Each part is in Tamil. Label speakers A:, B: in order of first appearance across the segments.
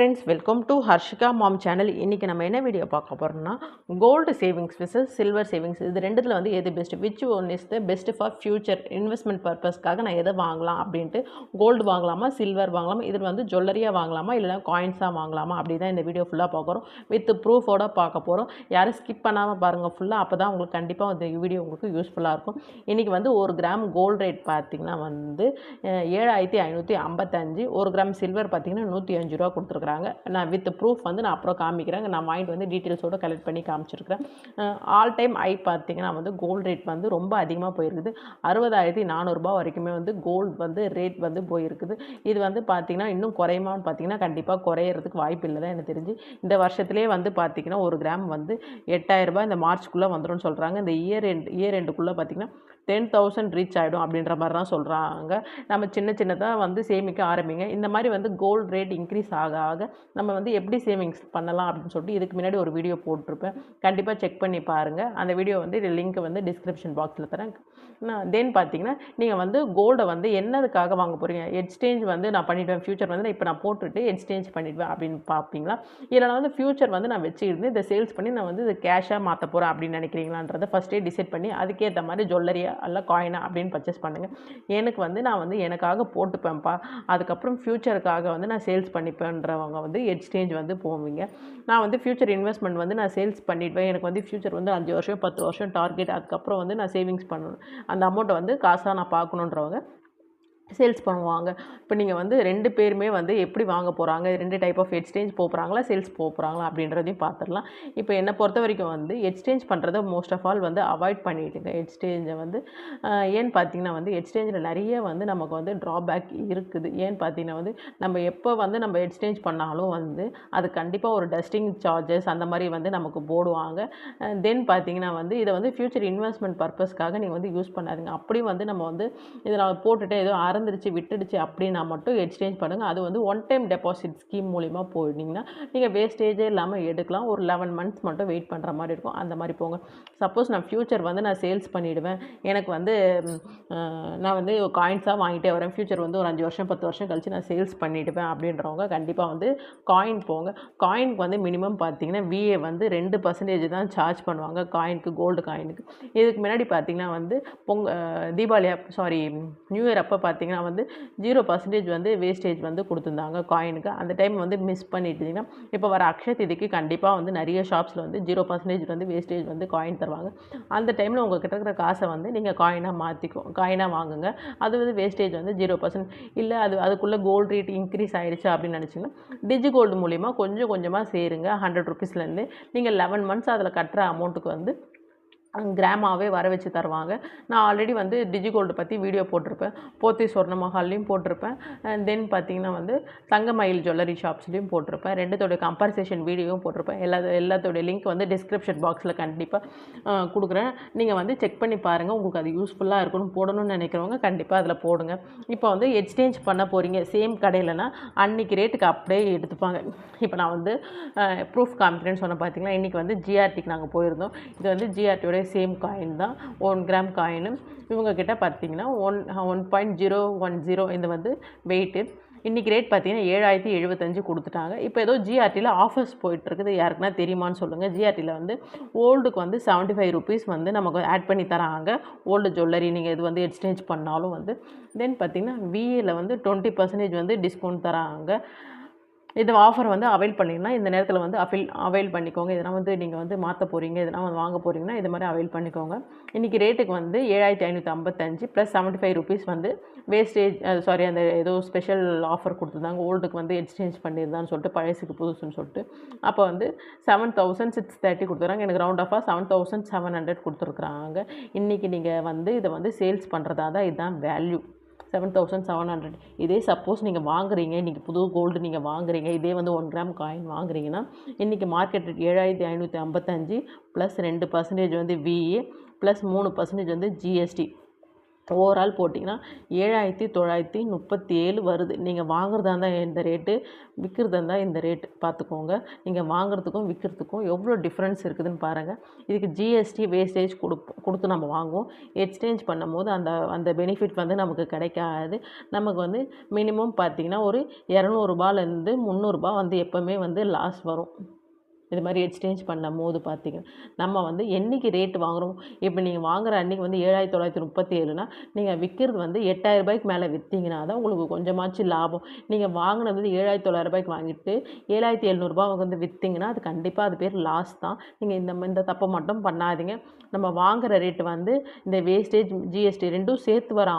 A: friends, welcome to Harshika Mom channel. இன்னைக்கு நம்ம என்ன வீடியோ பார்க்க போறோம்னா gold savings versus silver savings. இது ரெண்டுத்துல வந்து எது best, which one is the best for future investment purpose-காக நான் எதை வாங்கலாம் அப்படினு, gold வாங்கலாமா silver வாங்கலாமா, இது வந்து ஜுவல்லரியா வாங்கலாமா இல்லனா காயின்ஸா வாங்கலாமா அப்படி தான் இந்த வீடியோ ஃபுல்லா பார்க்கறோம். வித் ப்ரூஃப் ஓட பார்க்க போறோம். யாரும் ஸ்கிப் பண்ணாம பாருங்க ஃபுல்லா, அப்பதான் உங்களுக்கு கண்டிப்பா இந்த வீடியோ உங்களுக்கு யூஸ்ஃபுல்லா இருக்கும். இன்னைக்கு வந்து 1 கிராம் கோல்ட் ரேட் பாத்தீங்கன்னா வந்து 7555, 1 கிராம் சில்வர் பாத்தீங்கன்னா 105 ரூபாய் கொடுத்துருக்காங்க. நான் வித் ப்ரூஃப் வந்து நான் அப்புறம் காமிக்கிறேன். நான் வாங்கிட்டு வந்து டீட்டெயில்ஸோட கலெக்ட் பண்ணி காமிச்சிருக்கிறேன். ஆல் டைம் ஐ பார்த்தீங்கன்னா வந்து கோல்டு ரேட் வந்து ரொம்ப அதிகமாக போயிருக்குது. 60,400 ரூபாய் வரைக்குமே வந்து கோல்டு வந்து ரேட் வந்து போயிருக்குது. இது வந்து பார்த்தீங்கன்னா இன்னும் குறையுமான்னு பார்த்தீங்கன்னா கண்டிப்பாக குறையிறதுக்கு வாய்ப்பு இல்லை தான் எனக்கு தெரிஞ்சு. இந்த வருஷத்துலேயே வந்து பார்த்தீங்கன்னா 1 கிராம் வந்து 8,000 ரூபாய் இந்த மார்ச்சுக்குள்ளே வந்துடும் சொல்கிறாங்க. இந்த இயர் எண்டுக்குள்ளே பார்த்தீங்கன்னா 10,000 ரீச் ஆகிடும் அப்படின்ற மாதிரி தான் சொல்கிறாங்க. நம்ம சின்னதாக வந்து சேமிக்க ஆரம்பிங்க. இந்த மாதிரி வந்து கோல்டு ரேட் இன்க்ரீஸ் ஆக நம்ம வந்து எப்படி சேவிங்ஸ் பண்ணலாம் அப்படின்னு சொல்லிட்டு இதுக்கு முன்னாடி ஒரு வீடியோ போட்டிருப்பேன். கண்டிப்பாக செக் பண்ணி பாருங்கள். அந்த வீடியோ வந்து லிங்க் வந்து டிஸ்கிரிப்ஷன் பாக்ஸில் தரேன். தென் பார்த்தீங்கன்னா நீங்கள் வந்து கோல்டை வந்து என்னதுக்காக வாங்க போகிறீங்க, எக்ஸ்சேஞ்ச் வந்து நான் பண்ணிவிடுவேன், ஃபியூச்சர் வந்து இப்போ நான் போட்டுட்டு எக்ஸ்சேஞ்ச் பண்ணிவிடுவேன் அப்படின்னு பார்ப்பீங்களா, இல்லை நான் வந்து ஃபியூச்சர் வந்து நான் வச்சுக்கிட்டு இதை சேல்ஸ் பண்ணி நான் வந்து இது கேஷாக மாற்ற போகிறேன் அப்படின்னு நினைக்கிறீங்களான்றதை ஃபஸ்ட்டே டிசைட் பண்ணி அதுக்கேற்ற மாதிரி ஜுவல்லரியா அல்ல காயினா அப்படின்னு பர்ச்சேஸ் பண்ணுங்கள். எனக்கு வந்து நான் வந்து எனக்காக போட்டுப்பேன்ப்பா, அதுக்கப்புறம் ஃபியூச்சருக்காக வந்து நான் சேல்ஸ் பண்ணிப்பேன்றவங்க வந்து எக்ஸ்சேஞ்ச் வந்து போவீங்க. நான் வந்து ஃபியூச்சர் இன்வெஸ்ட்மெண்ட் வந்து நான் சேல்ஸ் பண்ணிவிடுவேன், எனக்கு வந்து ஃபியூச்சர் வந்து 5 வருஷம் 10 வருஷம் டார்கெட், அதுக்கப்புறம் வந்து நான் சேவிங்ஸ் பண்ணணும், அந்த அமௌண்ட்டை வந்து காசாக நான் பார்க்கணுன்றவங்க சேல்ஸ் பண்ணுவாங்க. இப்போ நீங்கள் வந்து 2 பேருமே வந்து எப்படி வாங்க போகிறாங்க, 2 டைப் ஆஃப் எக்ஸ்சேஞ்ச் போகிறாங்களா சேல்ஸ் போகிறாங்களா அப்படின்றதையும் பார்த்துடலாம். இப்போ என்னை பொறுத்த வரைக்கும் வந்து எக்ஸ்சேஞ்ச் பண்ணுறதை மோஸ்ட் ஆஃப் ஆல் வந்து அவாய்ட் பண்ணிவிடுங்க. எக்ஸ்சேஞ்சை வந்து ஏன்னு பார்த்தீங்கன்னா வந்து எக்ஸ்சேஞ்சில் நிறைய வந்து நமக்கு வந்து ட்ராபேக் இருக்குது. ஏன்னு பார்த்தீங்கன்னா வந்து நம்ம எப்போ வந்து நம்ம எக்ஸ்சேஞ்ச் பண்ணாலும் வந்து அது கண்டிப்பாக ஒரு டஸ்டிங் சார்ஜஸ் அந்த மாதிரி வந்து நமக்கு போடுவாங்க. தென் பார்த்தீங்கன்னா வந்து இதை வந்து ஃபியூச்சர் இன்வெஸ்ட்மெண்ட் பர்பஸ்க்காக நீங்கள் வந்து யூஸ் பண்ணாதீங்க. அப்படியும் வந்து நம்ம வந்து இதை நான் போட்டுட்டு ஏதோ மறந்துடுச்சு விட்டுடுச்சு அப்படின்னா மட்டும் எக்ஸ்சேஞ்ச் பண்ணுங்கள். அது வந்து 1 டைம் டெபாசிட் ஸ்கீம் மூலிமா போயிட்டீங்கன்னா நீங்கள் வேஸ்டேஜே இல்லாமல் எடுக்கலாம். ஒரு 11 மந்த்ஸ் மட்டும் வெயிட் பண்ணுற மாதிரி இருக்கும். அந்த மாதிரி போங்க. சப்போஸ் நான் ஃபியூச்சர் வந்து நான் சேல்ஸ் பண்ணிவிடுவேன், எனக்கு வந்து நான் வந்து காயின்ஸாக வாங்கிட்டே வரேன், ஃபியூச்சர் வந்து ஒரு 5 வருஷம் 10 வருஷம் கழிச்சு நான் சேல்ஸ் பண்ணிவிடுவேன் அப்படின்றவங்க கண்டிப்பாக வந்து காயின் போங்க. காயினுக்கு வந்து மினிமம் பார்த்தீங்கன்னா VA வந்து 2% தான் சார்ஜ் பண்ணுவாங்க காயினுக்கு, கோல்டு காயினுக்கு. இதுக்கு முன்னாடி பார்த்தீங்கன்னா வந்து தீபாவளி நியூ இயர் அப்போ பார்த்தீங்கன்னா வந்து 0% வந்து வேஸ்டேஜ் வந்து கொடுத்துருந்தாங்க காயினுக்கு. அந்த டைம் வந்து மிஸ் பண்ணிட்டீங்கன்னா இப்போ வர அக்ஷய திதிக்கு கண்டிப்பாக வந்து நிறைய ஷாப்ஸில் வந்து 0% வந்து வேஸ்டேஜ் வந்து காயின் தருவாங்க. அந்த டைமில் உங்கள்கிட்ட இருக்கிற காசை வந்து நீங்கள் காயினாக வாங்குங்க. அது வந்து வேஸ்டேஜ் வந்து 0%. இல்லை அதுக்குள்ளே கோல்டு ரேட் இன்க்ரீஸ் ஆகிடுச்சு அப்படின்னு நினச்சிங்கன்னா டிஜி கோல்டு மூலிமா கொஞ்சம் கொஞ்சமாக சேருங்க. 100 ருபீஸ்லேருந்து நீங்கள் 11 மந்த்ஸ் அதில் கட்டுற அமௌண்ட்டுக்கு வந்து கிராமாவே வர வச்சு தருவாங்க. நான் ஆல்ரெடி வந்து டிஜி கோல்டு பற்றி வீடியோ போட்டிருப்பேன், போத்தி சொர்ண மஹால்லையும் போட்டிருப்பேன், தென் பார்த்தீங்கன்னா வந்து தங்கமயில் ஜுவல்லரி ஷாப்ஸ்லையும் போட்டிருப்பேன். 2தோடைய கம்பேரிசேஷன் வீடியோவும் போட்டிருப்பேன். எல்லாத்தோடைய லிங்க் வந்து டிஸ்கிரிப்ஷன் பாக்ஸில் கண்டிப்பாக கொடுக்குறேன். நீங்கள் வந்து செக் பண்ணி பாருங்கள். உங்களுக்கு அது யூஸ்ஃபுல்லாக இருக்கணும், போடணும்னு நினைக்கிறவங்க கண்டிப்பாக அதில் போடுங்க. இப்போ வந்து எக்ஸ்சேஞ்ச் பண்ண போகிறீங்க சேம் கடையிலனா அன்றைக்கி ரேட்டுக்கு அப்படியே எடுத்துப்பாங்க. இப்போ நான் வந்து ப்ரூஃப் காமிக்கிறேன்னு சொன்ன பார்த்தீங்கன்னா இன்றைக்கி வந்து ஜிஆர்டிக்கு நாங்கள் போயிருந்தோம். இது வந்து ஜிஆர்டியோட சேம் காயின் தான், 1 கிராம் காயின். இவங்கக்கிட்ட பார்த்தீங்கன்னா 1.010 இது வந்து வெயிட்டு. இன்றைக்கி ரேட் பார்த்தீங்கன்னா 7,075 கொடுத்துட்டாங்க. இப்போ ஏதோ ஜிஆர்டியில் ஆஃபர்ஸ் போயிட்டுருக்குது, யாருக்குன்னா தெரியுமான்னு சொல்லுங்கள். ஜிஆர்டியில் வந்து ஓல்டுக்கு வந்து 75 ருபீஸ் வந்து நமக்கு ஆட் பண்ணி தராங்க. ஓல்டு ஜுவல்லரி நீங்கள் இது வந்து எக்ஸ்சேஞ்ச் பண்ணாலும் வந்து. தென் பார்த்தீங்கன்னா VAயில் வந்து 20% வந்து டிஸ்கவுண்ட் தராங்க. இந்த ஆஃபர் வந்து அவைல் பண்ணிங்கன்னா இந்த நேரத்தில் வந்து அவைல் பண்ணிக்கோங்க. இதெல்லாம் வந்து நீங்கள் வந்து மாற்ற போகிறீங்க, இதெல்லாம் வந்து வாங்க போகிறீங்கன்னா இது மாதிரி அவைல் பண்ணிக்கோங்க. இன்றைக்கி ரேட்டுக்கு வந்து 7,555 ப்ளஸ் 75 ருபீஸ் வந்து வேஸ்டேஜ் அந்த ஏதோ ஸ்பெஷல் ஆஃபர் கொடுத்துருந்தாங்க. ஓல்டுக்கு வந்து எக்ஸ்சேஞ்ச் பண்ணியிருந்தான்னு சொல்லிட்டு, பழசுக்கு புதுசுன்னு சொல்லிட்டு. அப்போ வந்து 7,630 கொடுத்துறாங்க. எனக்கு ரவுண்ட் ஆஃபாக 7,700 கொடுத்துருக்குறாங்க. இன்றைக்கி நீங்கள் வந்து இதை வந்து சேல்ஸ் பண்ணுறதா தான் இதுதான் வேல்யூ, 7,700. இதே சப்போஸ் நீங்கள் வாங்குறீங்க, இன்றைக்கி புது கோல்டு நீங்கள் வாங்குறீங்க, இதே வந்து 1 கிராம் காயின் வாங்குறீங்கன்னா இன்றைக்கி மார்க்கெட் ரேட் 7,555 ப்ளஸ் 2% வந்து VA ப்ளஸ் 3% வந்து GST ஓவரால் போட்டிங்கன்னா 7937 வருது. நீங்கள் வாங்குறதா இருந்தால் இந்த ரேட்டு, விற்கிறதா இருந்தால் இந்த ரேட்டு பார்த்துக்கோங்க. நீங்கள் வாங்குறதுக்கும் விற்கிறதுக்கும் எவ்வளோ டிஃப்ரென்ஸ் இருக்குதுன்னு பாருங்கள். இதுக்கு ஜிஎஸ்டி வேஸ்டேஜ் கொடுத்து நம்ம வாங்குவோம். எக்ஸ்சேஞ்ச் பண்ணும்போது அந்த அந்த பெனிஃபிட் வந்து நமக்கு கிடைக்காது. நமக்கு வந்து மினிமம் பார்த்திங்கன்னா ஒரு ரூ. 200லேருந்து ரூ. 300 வந்து எப்போவுமே வந்து லாஸ் வரும். இது மாதிரி எக்ஸ்சேஞ்ச் பண்ணும்போது பார்த்திங்கன்னா நம்ம வந்து என்றைக்கு ரேட்டு வாங்குகிறோம், இப்போ நீங்கள் வாங்குகிற அன்றைக்கி வந்து 7937னா நீங்கள் விற்கிறது வந்து 8000 மேலே விற்றீங்கன்னா தான் உங்களுக்கு கொஞ்சமாச்சும் லாபம். நீங்கள் வாங்கினது வந்து 7900 வாங்கிட்டு 7700 வந்து விற்றீங்கன்னா அது கண்டிப்பாக அது பேர் லாஸ் தான். நீங்கள் இந்த தப்பை மட்டும் பண்ணாதீங்க. நம்ம வாங்குகிற ரேட்டு வந்து இந்த வேஸ்டேஜ் ஜிஎஸ்டி ரெண்டும் சேர்த்து வர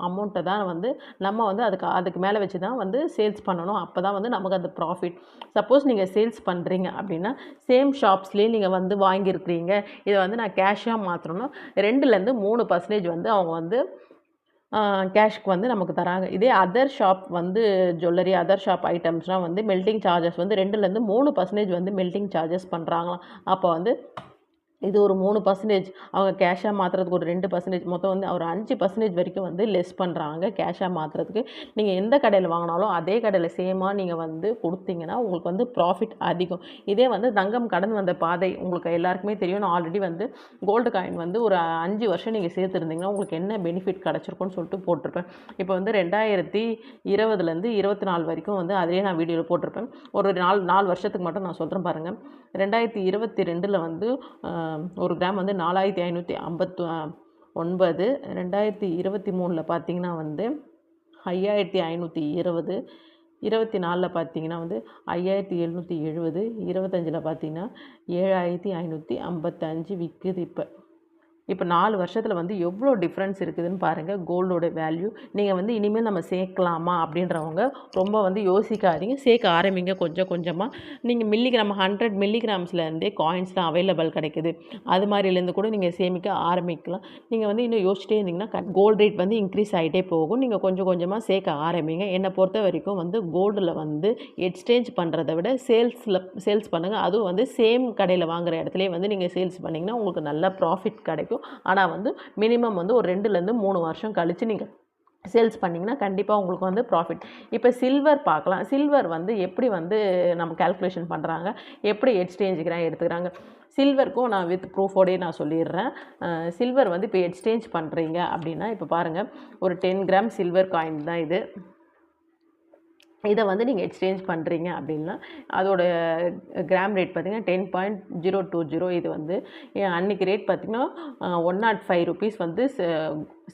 A: அமௌண்ட்டை தான் வந்து நம்ம வந்து அதுக்கு மேலே வச்சு தான் வந்து சேல்ஸ் பண்ணணும். அப்போ தான் வந்து நமக்கு அந்த ப்ராஃபிட். சப்போஸ் நீங்கள் சேல்ஸ் பண்ணுறீங்க அப்படின்னா சேம் ஷாப்ஸ்லேயே நீங்கள் வந்து வாங்கியிருக்கிறீங்க, இதை வந்து நான் கேஷாக மாற்றணும்னா 2-3% வந்து அவங்க வந்து கேஷ்க்கு வந்து நமக்கு தராங்க. இதே அதர் ஷாப் வந்து ஜுவல்லரி, அதர் ஷாப் ஐட்டம்ஸ்லாம் வந்து மெல்டிங் சார்ஜஸ் வந்து 2-3% வந்து மெல்டிங் சார்ஜஸ் பண்ணுறாங்களாம். அப்போ வந்து இது ஒரு 3% அவங்க கேஷாக மாற்றுறதுக்கு ஒரு 2% மொத்தம் வந்து ஒரு 5% வரைக்கும் வந்து லெஸ் பண்ணுறாங்க கேஷாக மாற்றுறதுக்கு. நீங்கள் எந்த கடையில் வாங்கினாலும் அதே கடையில் சேமாக நீங்கள் வந்து கொடுத்தீங்கன்னா உங்களுக்கு வந்து ப்ராஃபிட் அதிகம். இதே வந்து தங்கம் கடந்து வந்த பாதை உங்களுக்கு எல்லாருக்குமே தெரியும். நான் ஆல்ரெடி வந்து கோல்டு காயின் வந்து ஒரு 5 வருஷம் நீங்கள் சேர்த்துருந்தீங்கன்னா உங்களுக்கு என்ன பெனிஃபிட் கிடச்சிருக்குன்னு சொல்லிட்டு போட்டிருப்பேன். இப்போ வந்து 2020லேருந்து 24 வரைக்கும் வந்து அதிலே நான் வீடியோவில் போட்டிருப்பேன். ஒரு 4 வருஷத்துக்கு மட்டும் நான் சொல்கிறேன் பாருங்கள். 2022 வந்து 1 கிராம் வந்து 4559. 2023 பார்த்தீங்கன்னா வந்து 5520. 24 பார்த்தீங்கன்னா வந்து 5770. 25 பார்த்தீங்கன்னா 7555 விற்குது. இப்போ 4 வருஷத்தில் வந்து எவ்வளோ டிஃப்ரென்ஸ் இருக்குதுன்னு பாருங்கள் கோல்டோட வேல்யூ. நீங்கள் வந்து இனிமேல் நம்ம சேர்க்கலாமா அப்படின்றவங்க ரொம்ப வந்து யோசிக்காதீங்க, சேர்க்க ஆரம்பிங்க கொஞ்சம் கொஞ்சமாக. நீங்கள் மில்லிகிராம் 100 மில்லிகிராம்ஸ்லேருந்தே காயின்ஸ்லாம் அவைலபிள் கிடைக்குது. அது மாதிரிலேருந்து கூட நீங்கள் சேமிக்க ஆரம்பிக்கலாம். நீங்கள் வந்து இன்னும் யோசிச்சிட்டே இருந்தீங்கன்னா கோல்டு ரேட் வந்து இன்க்ரீஸ் ஆகிட்டே போகும். நீங்கள் கொஞ்சம் கொஞ்சமாக சேர்க்க ஆரம்பிங்க. என்னை பொறுத்த வரைக்கும் வந்து கோல்டில் வந்து எக்ஸ்சேஞ்ச் பண்ணுறதை விட சேல்ஸ் பண்ணுங்கள். அதுவும் வந்து சேம் கடையில் வாங்குகிற இடத்துலேயே வந்து நீங்கள் சேல்ஸ் பண்ணிங்கன்னா உங்களுக்கு நல்ல ப்ராஃபிட் கிடைக்கும். ஆனால் வந்து மினிமம் வந்து ஒரு 2-3 வருஷம் கழித்து நீங்கள் சேல்ஸ் பண்ணிங்கன்னா கண்டிப்பாக உங்களுக்கு வந்து ப்ராஃபிட். இப்போ சில்வர் பார்க்கலாம். சில்வர் வந்து எப்படி வந்து நம்ம கால்குலேஷன் பண்ணுறாங்க, எப்படி எக்ஸ்சேஞ்சுக்கு எடுத்துக்கிறாங்க. சில்வருக்கும் நான் வித் ப்ரூஃபோடே நான் சொல்லிடுறேன். சில்வர் வந்து இப்போ எக்ஸ்சேஞ்ச் பண்ணுறீங்க அப்படின்னா இப்போ பாருங்கள், ஒரு 10 கிராம் சில்வர் காயின் தான் இது. இதை வந்து நீங்கள் எக்ஸ்சேஞ்ச் பண்ணுறீங்க அப்படின்னா அதோட கிராம் ரேட் பார்த்திங்கன்னா 10.020. இது வந்து அன்றைக்கி ரேட் பார்த்திங்கன்னா 105 ருபீஸ் வந்து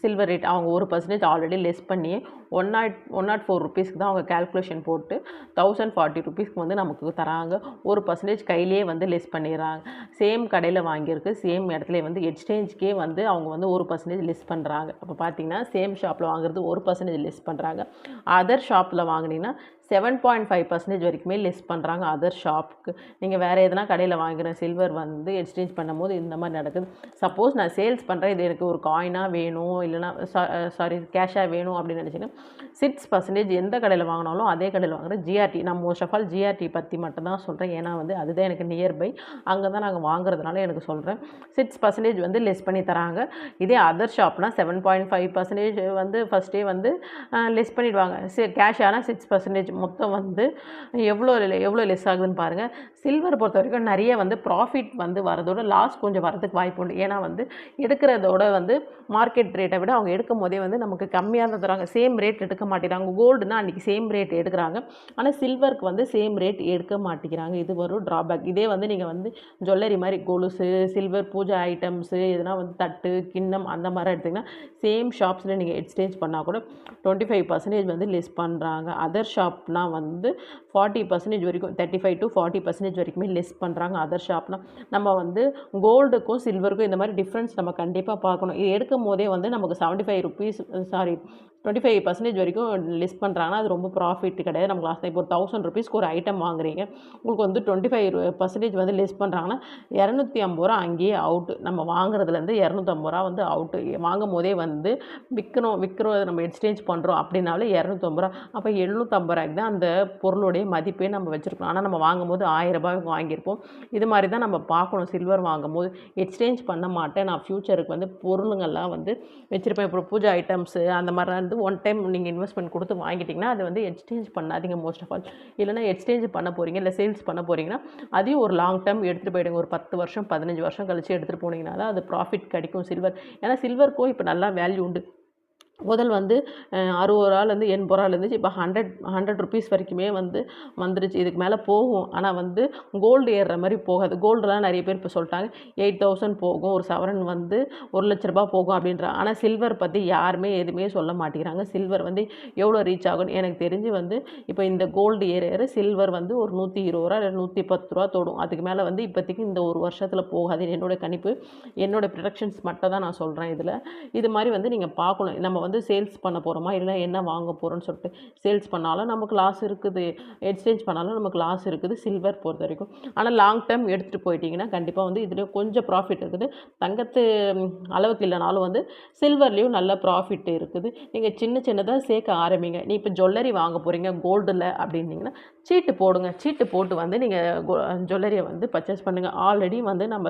A: சில்வர் ரேட். அவங்க 1% ஆல்ரெடி லெஸ் பண்ணி 104 ருபீஸ்க்கு தான் அவங்க கால்குலேஷன் போட்டு 1040 ருபீஸ்க்கு வந்து நமக்கு தராங்க. 1% கையிலே வந்து லெஸ் பண்ணிடுறாங்க. சேம் கடையில் வாங்கியிருக்கு, சேம் இடத்துல வந்து எக்ஸ்சேஞ்சுக்கே வந்து அவங்க வந்து 1% லெஸ் பண்ணுறாங்க. அப்போ பார்த்தீங்கன்னா சேம் ஷாப்பில் வாங்குறது 1% லெஸ் பண்ணுறாங்க. அதர் ஷாப்பில் வாங்கினீங்கன்னா 7.5% வரைக்குமே லெஸ் பண்ணுறாங்க அதர் ஷாப்புக்கு. நீங்கள் வேறு எதனா கடையில் வாங்குகிற சில்வர் வந்து எக்ஸ்சேஞ்ச் பண்ணும்போது இந்த மாதிரி நடக்குது. சப்போஸ் நான் சேல்ஸ் பண்ணுறேன், இது எனக்கு ஒரு காயினாக வேணும் இல்லைனா கேஷாக வேணும் அப்படின்னு நினச்சிங்கன்னா 6% எந்த கடையில் வாங்கினாலும் அதே கடையில் வாங்குகிற ஜிஆர்டி. நான் மோஸ்ட் ஆஃப் ஆல் ஜிஆர்டி பற்றி மட்டும்தான் சொல்கிறேன். ஏன்னா வந்து அதுதான் எனக்கு நியர்பை, அங்கே தான் நாங்கள் வாங்குறதுனால எனக்கு சொல்கிறேன். 6% வந்து லெஸ் பண்ணி தராங்க. இதே அதர் ஷாப்னால் 7.5% வந்து ஃபஸ்ட்டே வந்து லெஸ் பண்ணிவிடுவாங்க. கேஷ் ஆனால் 6%. மொத்தம் வந்து எவ்வளோ லெஸ் ஆகுதுன்னு பாருங்கள். சில்வர் பொறுத்த வரைக்கும் நிறைய வந்து ப்ராஃபிட் வந்து வரதோட லாஸ் கொஞ்சம் வரதுக்கு வாய்ப்பு உண்டு. ஏன்னா வந்து எடுக்கிறதோட வந்து மார்க்கெட் ரேட்டை விட அவங்க எடுக்கும் போதே வந்து நமக்கு கம்மியாக தான் தராங்க. சேம் ரேட் எடுக்க மாட்டேங்கிறாங்க. கோல்டுனா அன்றைக்கி சேம் ரேட் எடுக்கிறாங்க, ஆனால் சில்வருக்கு வந்து சேம் ரேட் எடுக்க மாட்டேங்கிறாங்க. இது ஒரு ட்ராபேக். இதே வந்து நீங்கள் வந்து ஜுவல்லரி மாதிரி கொலுசு, சில்வர் பூஜை ஐட்டம்ஸு, எதனா வந்து தட்டு, கிண்ணம் அந்த மாதிரி எடுத்திங்கன்னா சேம் ஷாப்ஸில் நீங்கள் எக்ஸ்சேஞ்ச் பண்ணால் கூட 25% வந்து லெஸ் பண்ணுறாங்க. அதர் ஷாப்னால் வந்து 40% வரைக்கும் 35 to 40% வரைக்குமே லெஸ் பண்ணுறாங்க அதர் ஷாப்னால். நம்ம வந்து கோல்டுக்கும் சில்வருக்கும் இந்த மாதிரி டிஃப்ரென்ஸ் நம்ம கண்டிப்பாக பார்க்கணும். இது எடுக்கும் போதே வந்து நமக்கு 75 ருபீஸ் 25% வரைக்கும் லிஸ்ட் பண்ணுறாங்கன்னா அது ரொம்ப ப்ராஃபிட் கிடையாது. நமக்கு லாஸ்ட் இப்போ ஒரு 1000 ரூபீஸ்க்கு ஒரு ஐட்டம் வாங்குறீங்க, உங்களுக்கு வந்து 25% வந்து லிஸ்ட் பண்ணுறாங்கன்னா ரூ. 250 அங்கேயே அவுட்டு. நம்ம வாங்குறதுலேருந்து ரூ. 250 வந்து அவுட்டு. வாங்கும் போதே வந்து விற்கிறோம் நம்ம எக்ஸ்சேஞ்ச் பண்ணுறோம் அப்படின்னாலே ரூ. 250. அப்போ ரூ. 750 தான் அந்த பொருளுடைய மதிப்பே நம்ம வச்சுருக்கோம். ஆனால் நம்ம வாங்கும்போது ரூ. 1000 வாங்கியிருப்போம். இது மாதிரி தான் நம்ம பார்க்கணும். சில்வர் வாங்கும்போது எக்ஸ்சேஞ்ச் பண்ண மாட்டேன், நான் ஃப்யூச்சருக்கு வந்து பொருளுங்கள்லாம் வந்து வச்சுருப்பேன். இப்போ பூஜை ஐட்டம்ஸு அந்த மாதிரிலாம் வந்து ஒன் டைம் நீங்கள் இன்வெஸ்ட்மெண்ட் கொடுத்து வாங்கிட்டிங்கன்னா அது வந்து எக்ஸ்சேஞ்ச் பண்ணாதீங்க மோஸ்ட் ஆஃப் ஆல். இல்லைனா எக்ஸ்சேஞ்ச் பண்ண போகிறீங்க, இல்லை சேல்ஸ் பண்ண போகிறீங்கன்னா அதையும் ஒரு லாங் டேர்ம் எடுத்துகிட்டு போயிடுங்க. ஒரு 10 வருஷம் 15 வருஷம் கழிச்சு எடுத்துகிட்டு போனீங்கன்னா தான் அது ப்ராஃபிட் கிடைக்கும் சில்வர். ஏன்னா சில்வருக்கும் இப்போ நல்லா வேல்யூ உண்டு. முதல் வந்து ரூ. 60லேருந்து ரூ. 80 இருந்துச்சு. இப்போ 100 ரூபீஸ் வரைக்குமே வந்து வந்துருச்சு. இதுக்கு மேலே போகும். ஆனால் வந்து கோல்டு ஏறுற மாதிரி போகாது. கோல்டுலாம் நிறைய பேர் இப்போ சொல்லிட்டாங்க 8000 போகும், ஒரு சவரன் வந்து ரூ. 1,00,000 போகும் அப்படின்றாங்க. ஆனால் சில்வர் பற்றி யாருமே எதுவுமே சொல்ல மாட்டேங்கிறாங்க. சில்வர் வந்து எவ்வளோ ரீச் ஆகும்னு எனக்கு தெரிஞ்சு வந்து இப்போ இந்த கோல்டு ஏற சில்வர் வந்து ஒரு ரூ. 120 இல்லை ரூ. 110 தொடும். அதுக்கு மேலே வந்து இப்போதைக்கு இந்த ஒரு வருஷத்தில் போகாது. என்னோடய கணிப்பு, என்னோடய ப்ரொடக்ஷன்ஸ் மட்டும் தான் நான் சொல்கிறேன். இது மாதிரி வந்து நீங்கள் பார்க்கணும். நம்ம வந்து சேல்ஸ் பண்ண போகிறோமா, இல்லை என்ன வாங்க போகிறோன்னு சொல்லிட்டு சேல்ஸ் பண்ணாலும் நமக்கு லாஸ் இருக்குது, எக்ஸ்சேஞ்ச் பண்ணாலும் நமக்கு லாஸ் இருக்குது சில்வர் பொறுத்த வரைக்கும். ஆனால் லாங் டேர்ம் எடுத்துகிட்டு போயிட்டீங்கன்னா கண்டிப்பாக வந்து இதில் கொஞ்சம் ப்ராஃபிட் இருக்குது. தங்கத்து அளவுக்கு இல்லைனாலும் வந்து சில்வர்லேயும் நல்ல ப்ராஃபிட் இருக்குது. நீங்கள் சின்னதாக சேர்க்க ஆரம்பிங்க. நீ இப்போ ஜுவல்லரி வாங்க போகிறீங்க கோல்டில் அப்படின்னீங்கன்னா சீட்டு போடுங்க. சீட்டு போட்டு வந்து நீங்கள் ஜுவல்லரியை வந்து பர்ச்சேஸ் பண்ணுங்கள். ஆல்ரெடி வந்து நம்ம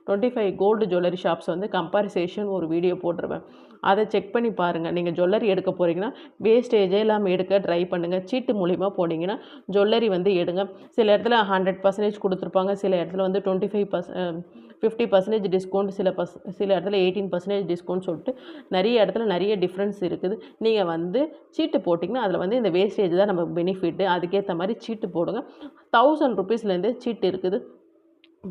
A: 25 கோல்டு ஜுவல்லரி ஷாப்ஸ் வந்து கம்பேரிசேஷன் ஒரு வீடியோ போட்டிருப்பேன். அதை செக் பண்ணி பாருங்கள். நீங்கள் ஜுவல்லரி எடுக்க போகிறீங்கன்னா வேஸ்டேஜே இல்லாமல் எடுக்க ட்ரை பண்ணுங்கள். சீட்டு மூலிமா போனீங்கன்னா ஜுவல்லரி வந்து எடுங்க. சில இடத்துல 100% கொடுத்துருப்பாங்க, சில இடத்துல வந்து 50% டிஸ்கவுண்ட், சில இடத்துல 18% டிஸ்கவுண்ட் சொல்லிட்டு நிறைய இடத்துல நிறைய டிஃப்ரென்ஸ் இருக்குது. நீங்கள் வந்து சீட்டு போட்டிங்கன்னா அதில் வந்து இந்த வேஸ்டேஜ் தான் நம்ம பெனிஃபிட்டு. அதுக்கேற்ற மாதிரி சீட்டு போடுங்க. 1000 ரூபீஸ்லேருந்தே சீட்டு இருக்குது.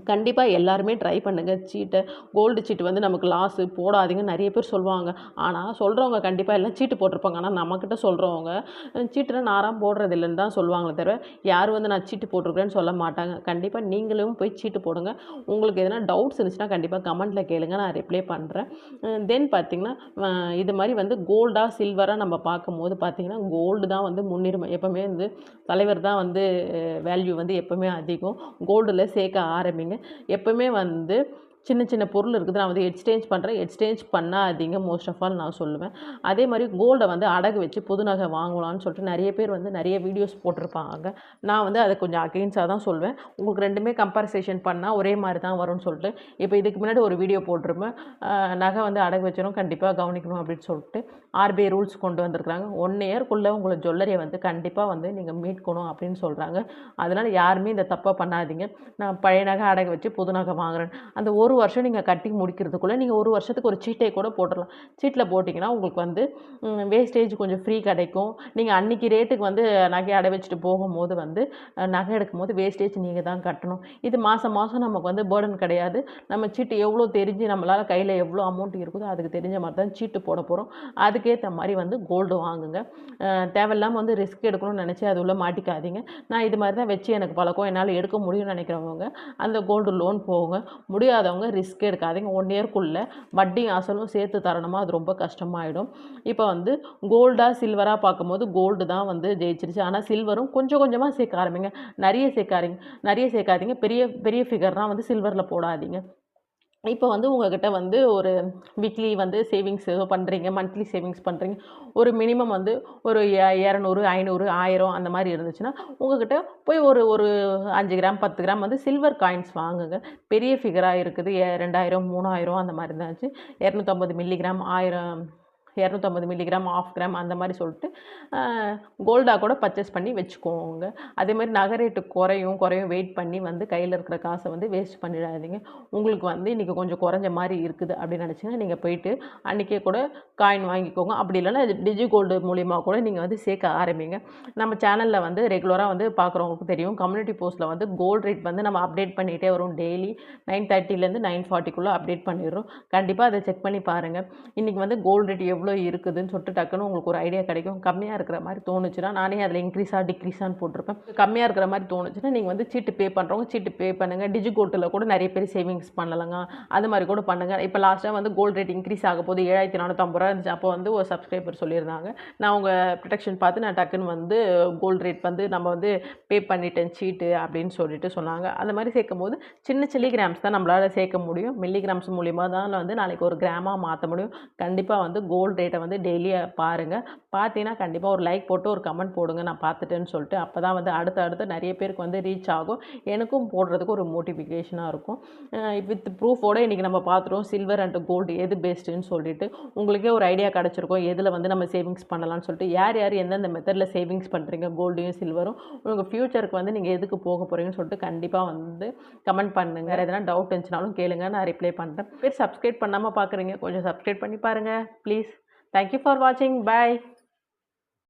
A: கண்டிப்பாக எல்லாருமே ட்ரை பண்ணுங்கள் சீட்டை. கோல்டு சீட்டு வந்து நமக்கு லாஸு போடாதீங்க நிறைய பேர் சொல்லுவாங்க. ஆனால் சொல்கிறவங்க கண்டிப்பாக எல்லாம் சீட்டு போட்டிருப்பாங்க. ஆனால் நம்மக்கிட்ட சொல்கிறவங்க சீட்டில் நாராம் போடுறது இல்லைன்னு தான் சொல்லுவாங்களே தவிர யார் வந்து நான் சீட்டு போட்டிருக்கிறேன்னு சொல்ல மாட்டாங்க. கண்டிப்பாக நீங்களும் போய் சீட்டு போடுங்க. உங்களுக்கு எதனா டவுட்ஸ் இருந்துச்சுன்னா கண்டிப்பாக கமெண்ட்டில் கேளுங்க, நான் ரிப்ளை பண்ணுறேன். தென் பார்த்திங்கன்னா இது மாதிரி வந்து கோல்டாக சில்வராக நம்ம பார்க்கும்போது பார்த்திங்கன்னா கோல்டு தான் வந்து முன்னுரிமை. எப்போவுமே வந்து தலைவர் தான் வந்து வேல்யூ வந்து எப்போவுமே அதிகம். கோல்டில் சேர்க்க ஆரம்பிங்க. எப்பவுமே வந்து சின்ன பொருள் இருக்குது, நான் வந்து எக்ஸ்சேஞ்ச் பண்ணுறேன், எக்ஸ்சேஞ்ச் பண்ணாதீங்க மோஸ்ட் ஆஃப் ஆல் நான் சொல்லுவேன். அதே மாதிரி கோல்டை வந்து அடகு வச்சு புது நகை வாங்கலாம்னு சொல்லிட்டு நிறைய பேர் வந்து நிறைய வீடியோஸ் போட்டிருப்பாங்க. நான் வந்து அதை கொஞ்சம் அகெயின்ஸ்டாக தான் சொல்வேன். உங்களுக்கு ரெண்டுமே கம்பேரிசேஷன் பண்ணால் ஒரே மாதிரி தான் வரும்னு சொல்லிட்டு இப்போ இதுக்கு முன்னாடி ஒரு வீடியோ போட்டிருப்பேன். நகை வந்து அடகு வச்சிடும் கண்டிப்பாக கவனிக்கணும் அப்படின்னு சொல்லிட்டு RBI ரூல்ஸ் கொண்டு வந்திருக்கிறாங்க. 1 இயர்க்குள்ளே உங்களை ஜுவல்லரியை வந்து கண்டிப்பாக வந்து நீங்கள் மீட்கணும் அப்படின்னு சொல்கிறாங்க. அதனால் யாருமே இந்த தப்பாக பண்ணாதீங்க. நான் பழைய நகை அடகு வச்சு புது நகை வாங்குறேன், அந்த ஒரு வருஷம் நீங்கள் கட்டி முடிக்கிறதுக்குள்ளே நீங்கள் ஒரு வருஷத்துக்கு ஒரு சீட்டை கூட போட்டுடலாம். சீட்டில் போட்டிங்கன்னா உங்களுக்கு வந்து வேஸ்டேஜ் கொஞ்சம் ஃப்ரீ கிடைக்கும். நீங்கள் அன்றைக்கி ரேட்டுக்கு வந்து நகை அடை வச்சுட்டு போகும்போது வந்து நகை எடுக்கும்போது வேஸ்டேஜ் நீங்கள் தான் கட்டணும். இது மாதம் நமக்கு வந்து பேர்டன் கிடையாது. நம்ம சீட்டு எவ்வளோ தெரிஞ்சு நம்மளால் கையில் எவ்வளோ அமௌண்ட் இருக்குதோ அதுக்கு தெரிஞ்ச மாதிரி தான் சீட்டு போட போகிறோம். அதுக்கேற்ற மாதிரி வந்து கோல்டு வாங்குங்க. தேவையில்லாமல் வந்து ரிஸ்க் எடுக்கணும்னு நினச்சி அது உள்ள மாட்டிக்காதீங்க. நான் இது மாதிரி தான் வச்சு எனக்கு பழக்கம், என்னால் எடுக்க முடியும்னு நினைக்கிறவங்க அந்த கோல்டு லோன் போங்க. முடியாதவங்க ரிஸ்க் எடுக்காதீங்க. 1 இயர்க்குள்ளே வட்டி அசலும் சேர்த்து தரணுமா, அது ரொம்ப கஷ்டமாயிடும். இப்போ வந்து கோல்டாக சில்வராக பார்க்கும்போது கோல்டு தான் வந்து ஜெயிச்சிருச்சு. ஆனால் சில்வரும் கொஞ்சம் கொஞ்சமாக சேர்க்க ஆரம்பிங்க. நிறைய சேர்க்காதீங்க. பெரிய ஃபிகர்லாம் வந்து சில்வரில் போடாதீங்க. இப்போ வந்து உங்கள்கிட்ட வந்து ஒரு வீக்லி வந்து சேவிங்ஸ் பண்ணுறீங்க, மந்த்லி சேவிங்ஸ் பண்ணுறீங்க, ஒரு மினிமம் வந்து ஒரு 200, 500, 1000 அந்த மாதிரி இருந்துச்சுன்னா உங்கள்கிட்ட போய் ஒரு 5 கிராம் 10 கிராம் வந்து சில்வர் காயின்ஸ் வாங்குங்க. பெரிய ஃபிகராக இருக்குது 2000, 3000 அந்த மாதிரி இருந்துச்சு. 250 மில்லிகிராம், 1000, 250 மில்லிகிராம், 1/2 கிராம் அந்த மாதிரி சொல்லிட்டு கோல்டாக கூட பர்ச்சேஸ் பண்ணி வச்சுக்கோங்க. அதே மாதிரி நகை ரேட்டு குறையும் வெயிட் பண்ணி வந்து கையில் இருக்கிற காசை வந்து வேஸ்ட் பண்ணிடாதீங்க. உங்களுக்கு வந்து இன்றைக்கி கொஞ்சம் குறைஞ்ச மாதிரி இருக்குது அப்படின்னு நினச்சிங்கன்னா நீங்கள் போயிட்டு அன்றைக்கே கூட காயின் வாங்கிக்கோங்க. அப்படி இல்லைன்னா டிஜி கோல்டு மூலிமா கூட நீங்கள் வந்து சேர்க்க ஆரம்பிங்க. நம்ம சேனலில் வந்து ரெகுலராக வந்து பார்க்குறவங்களுக்கு தெரியும், கம்யூனிட்டி போஸ்ட்டில் வந்து கோல்டு ரேட் வந்து நம்ம அப்டேட் பண்ணிகிட்டே வரும். டெய்லி 9:30லேருந்து 9:40க்குள்ளே அப்டேட் பண்ணிடுறோம். கண்டிப்பாக அதை செக் பண்ணி பாருங்கள். இன்றைக்கி வந்து கோல்டு ரேட் எவ்வளோ இருக்குதுன்னு சொல்லிட்டு டக்குன்னு உங்களுக்கு ஒரு ஐடியா கிடைக்கும். கம்மியாக இருக்கிற மாதிரி தோணுச்சுன்னா நானே அதில் இன்க்ரீஸாக டிக்ரீஸான்னு போட்டிருப்பேன். கம்மியாக இருக்கிற மாதிரி தோணுச்சுன்னா நீங்கள் வந்து சீட்டு பே பண்ணுறவங்க சீட்டு பே பண்ணுங்கள். டிஜிகோல்டில் கூட நிறைய பேர் சேவிங்ஸ் பண்ணலாங்க. அது மாதிரி கூட பண்ணுங்கள். இப்போ லாஸ்ட்டாக வந்து கோல்டு ரேட் இன்க்ரீஸ் ஆக போது 7450 இருந்துச்சு. அப்போ வந்து ஒரு சப்ஸ்கிரைபர் சொல்லியிருந்தாங்க, நான் உங்கள் ப்ரொடெக்ஷன் பார்த்து நான் டக்குன்னு வந்து கோல்டு ரேட் வந்து நம்ம வந்து பே பண்ணிட்டேன் சீட்டு அப்படின்னு சொல்லிட்டு சொன்னாங்க. அந்த மாதிரி சேர்க்கும்போது சின்ன கிராம்ஸ் தான் நம்மளால் சேர்க்க முடியும். மில்லிகிராம்ஸ் மூலிமா தான் வந்து நாளைக்கு ஒரு கிராமாக மாற்ற முடியும். கண்டிப்பாக வந்து கோல்டு ரேட்டை வந்து டெய்லி பாருங்கள். பார்த்தீங்கன்னா கண்டிப்பாக ஒரு லைக் போட்டு ஒரு கமெண்ட் போடுங்க, நான் பார்த்துட்டேன்னு சொல்லிட்டு. அப்போ தான் வந்து அடுத்து நிறைய பேருக்கு வந்து ரீச் ஆகும். எனக்கும் போடுறதுக்கு ஒரு மோட்டிஃபிகேஷனாக இருக்கும். வித் ப்ரூஃபோடு இன்றைக்கி நம்ம பார்த்துருவோம் சில்வர் அண்ட் கோல்டு எது பெஸ்ட்டுன்னு சொல்லிட்டு. உங்களுக்கே ஒரு ஐடியா கிடச்சிருக்கும் எதில் வந்து நம்ம சேவிங்ஸ் பண்ணலாம்னு சொல்லிட்டு. யார் எந்தெந்த மெத்தடில் சேவிங்ஸ் பண்ணுறீங்க கோல்டையும் சில்வரும், உங்கள் ஃப்யூச்சருக்கு வந்து நீங்கள் எதுக்கு போக போகிறீங்கன்னு சொல்லிட்டு கண்டிப்பாக வந்து கமெண்ட் பண்ணுங்கள். வேறு எதனா டவுட் இருந்துச்சுனாலும் கேளுங்க, நான் ரிப்ளை பண்ணுறேன். பேர் சப்ஸ்கிரைப் பண்ணாமல் பார்க்குறீங்க, கொஞ்சம் சப்ஸ்கிரைப் பண்ணி பாருங்கள் ப்ளீஸ். தேங்க்யூ ஃபார் வாட்சிங். பாய்.